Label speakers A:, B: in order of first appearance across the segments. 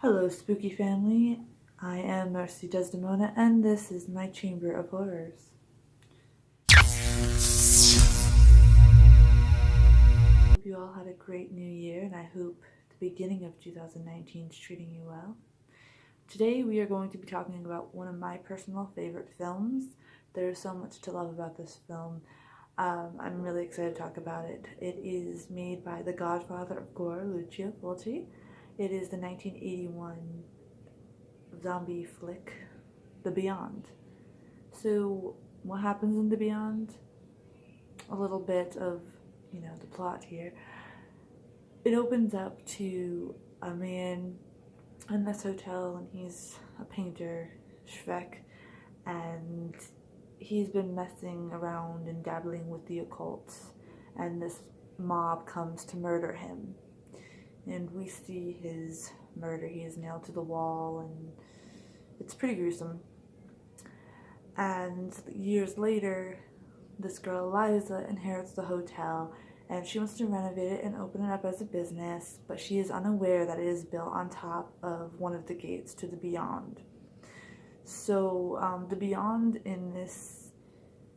A: Hello, spooky family. I am Mercy Desdemona, and this is my Chamber of Horrors. Hope you all had a great new year, and I hope the beginning of 2019 is treating you well. Today we are going to be talking about one of my personal favorite films. There is so much to love about this film. I'm really excited to talk about it. It is made by the godfather of gore, Lucio Fulci. It is the 1981 zombie flick, The Beyond. So, what happens in The Beyond? A little bit of, the plot here. It opens up to a man in this hotel, and he's a painter, Schweck, and he's been messing around and dabbling with the occult, and this mob comes to murder him. And we see his murder. He is nailed to the wall, and it's pretty gruesome. And years later, this girl Eliza inherits the hotel, and she wants to renovate it and open it up as a business, but she is unaware that it is built on top of one of the gates to the Beyond. So the Beyond in this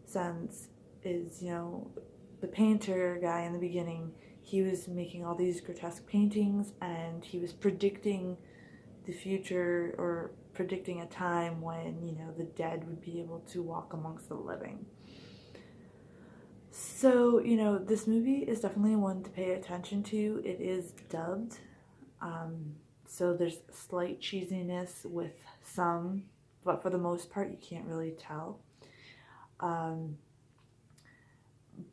A: sense is, the painter guy in the beginning, he was making all these grotesque paintings, and he was predicting the future, or predicting a time when, the dead would be able to walk amongst the living. So, this movie is definitely one to pay attention to. It is dubbed, so there's slight cheesiness with some, but for the most part, you can't really tell.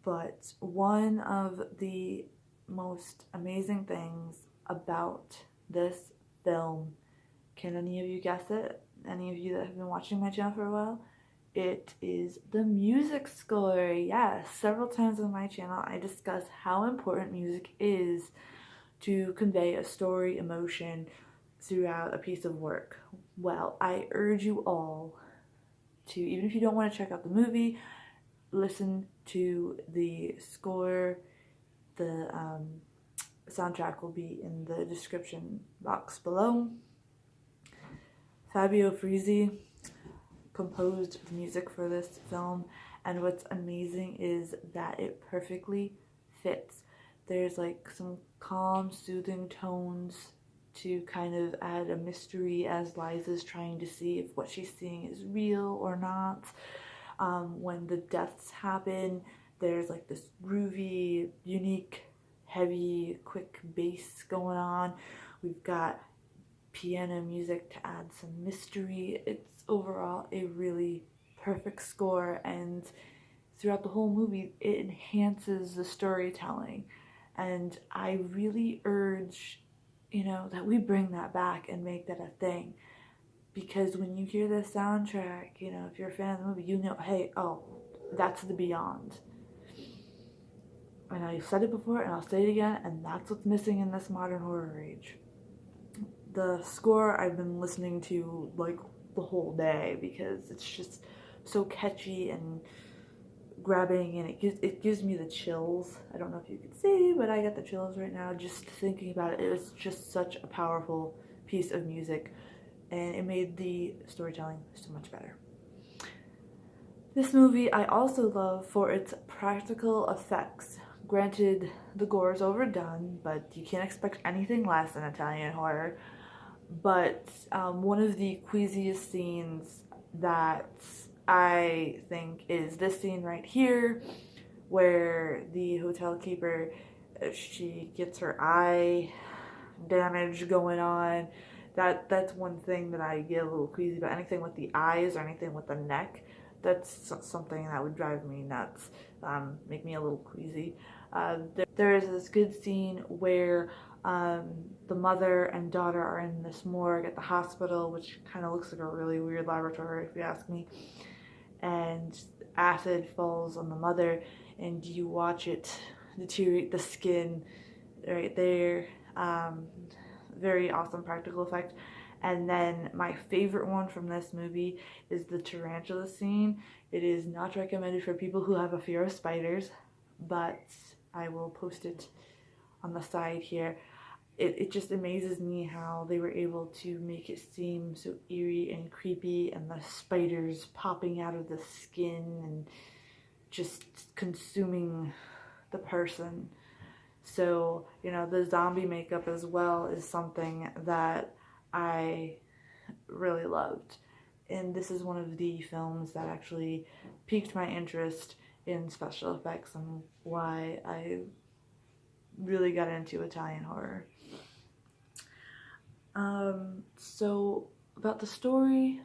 A: But one of the most amazing things about this film, can any of you guess it? Any of you that have been watching my channel for a while? It is the music score. Yes, several times on my channel I discuss how important music is to convey a story, emotion throughout a piece of work. Well, I urge you all to, even if you don't want to check out the movie, listen to the score. The soundtrack will be in the description box below. Fabio Frizzi composed the music for this film, and what's amazing is that it perfectly fits. There's like some calm, soothing tones to kind of add a mystery as Liza's trying to see if what she's seeing is real or not. When the deaths happen, there's like this groovy, unique, heavy, quick bass going on. We've got piano music to add some mystery. It's overall a really perfect score, and throughout the whole movie it enhances the storytelling, and I really urge that we bring that back and make that a thing, because when you hear the soundtrack, if you're a fan of the movie, hey, oh, that's the Beyond. And I've said it before and I'll say it again, and that's what's missing in this modern horror age. The score I've been listening to like the whole day because it's just so catchy and grabbing, and it gives me the chills. I don't know if you can see, but I got the chills right now just thinking about it. It was just such a powerful piece of music, and it made the storytelling so much better. This movie I also love for its practical effects. Granted, the gore is overdone, but you can't expect anything less in Italian horror. But one of the queasiest scenes that I think is this scene right here, where the hotel keeper, she gets her eye damage going on. That's one thing that I get a little queasy about. Anything with the eyes or anything with the neck, that's something that would drive me nuts, make me a little queasy. There is this good scene where the mother and daughter are in this morgue at the hospital, which kind of looks like a really weird laboratory if you ask me, and acid falls on the mother, and you watch it deteriorate the skin right there. Very awesome practical effect. And then my favorite one from this movie is the tarantula scene. It is not recommended for people who have a fear of spiders, but I will post it on the side here. it just amazes me how they were able to make it seem so eerie and creepy, and the spiders popping out of the skin and just consuming the person. So, you know, the zombie makeup as well is something that I really loved. And this is one of the films that actually piqued my interest in special effects and why I really got into Italian horror. So about the story,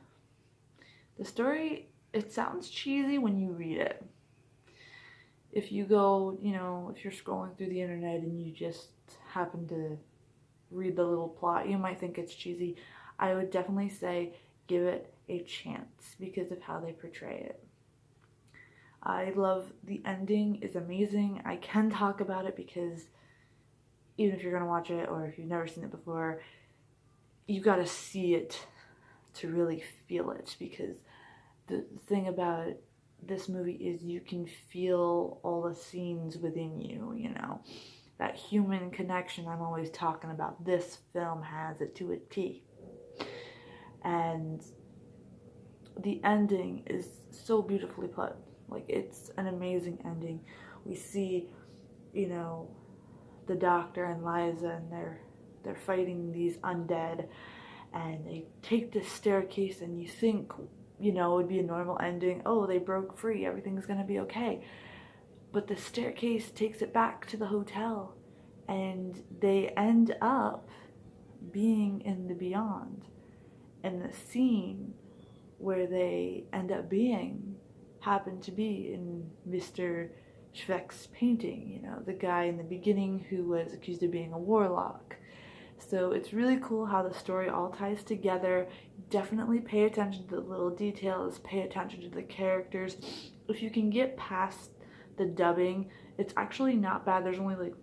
A: it sounds cheesy when you read it. If you go, you know, if you're scrolling through the internet and you just happen to read the little plot, you might think it's cheesy. I would definitely say give it a chance because of how they portray it. I love the ending is amazing. I can talk about it because even if you're gonna watch it or if you've never seen it before, you gotta see it to really feel it, because the thing about this movie is you can feel all the scenes within you, you know. That human connection I'm always talking about, this film has it to a T. And the ending is so beautifully put. Like, it's an amazing ending. We see, you know, the doctor and Liza, and they're fighting these undead, and they take this staircase, and you think, you know, it would be a normal ending. Oh, they broke free, everything's gonna be okay. But the staircase takes it back to the hotel, and they end up being in the beyond. And the scene where they end up being happened to be in Mr. Schweck's painting, you know, the guy in the beginning who was accused of being a warlock. So it's really cool how the story all ties together. Definitely pay attention to the little details, pay attention to the characters. If you can get past the dubbing, it's actually not bad. There's only like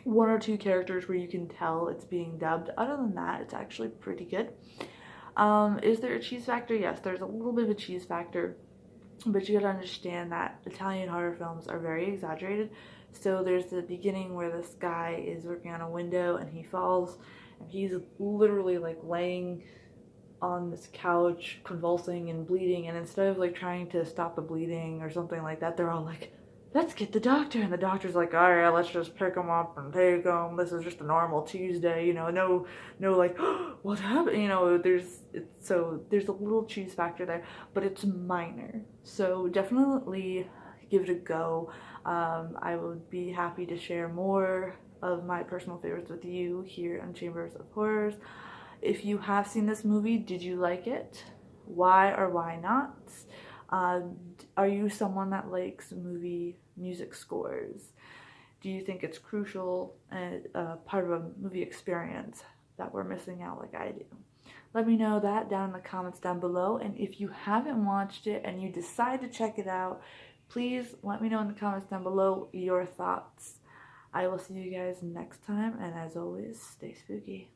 A: one or two characters where you can tell it's being dubbed. Other than that, it's actually pretty good. Is there a cheese factor? Yes, there's a little bit of a cheese factor, but you gotta understand that Italian horror films are very exaggerated. So there's the beginning where this guy is working on a window and he falls, and he's literally like laying on this couch convulsing and bleeding, and instead of like trying to stop the bleeding or something like that, they're all like, let's get the doctor, and the doctor's like, all right, let's just pick him up and take him, this is just a normal Tuesday, you know, no like, oh, what happened, you know, there's a little cheese factor there, but it's minor, so definitely give it a go. I would be happy to share more of my personal favorites with you here on Chambers of Horrors. If you have seen this movie, did you like it? Why or why not? Are you someone that likes movie music scores? Do you think it's crucial and part of a movie experience that we're missing out like I do? Let me know that down in the comments down below. And if you haven't watched it and you decide to check it out, please let me know in the comments down below your thoughts. I will see you guys next time, and as always, stay spooky.